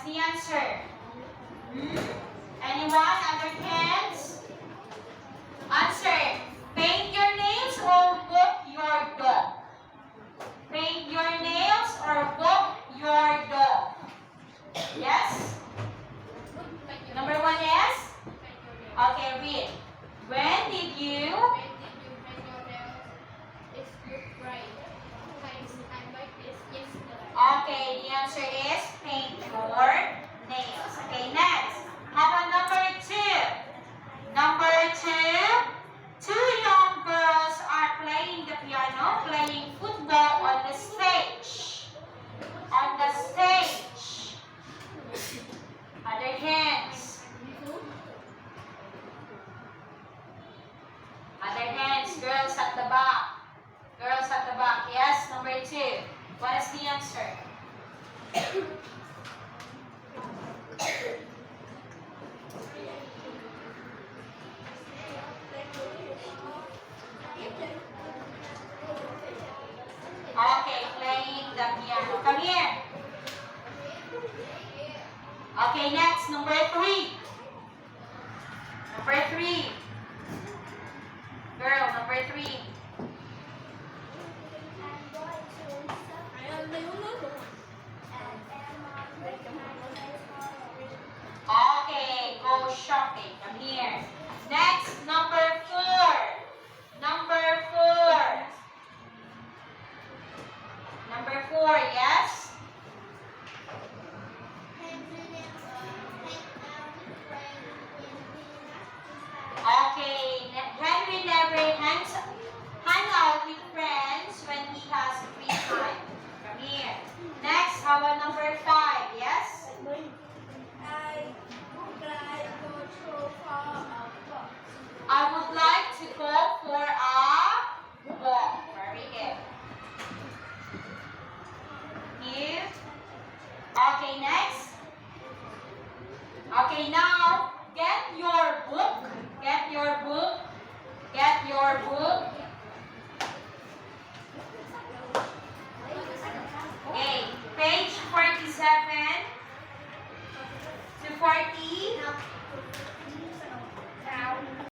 the answer? Anyone? Other hands? Answer. Paint your nails or walk your dog? Paint your nails or walk your dog? Yes? Number 1 is? Okay, read. When did you? Okay, the answer is paint your nails. Okay, next. How about number 2? Number 2, two young girls are playing the piano, playing football on the stage. On the stage. Other hands. Other hands, girls at the back. Girls at the back. Yes, number 2. What is the answer? Okay, playing the piano. Come here. Okay, next, number 3. Number 3. Girl, number 3. Okay, go shopping. Come here. Next, number 4. Number 4. Number 4, yes? Okay, Henry never hang out with friends when he has free time. Come here. Next, how about number 5, yes? I would like to go for a walk. Very good. Here. Okay, next. Okay, now get your book. Get your book. Get your book.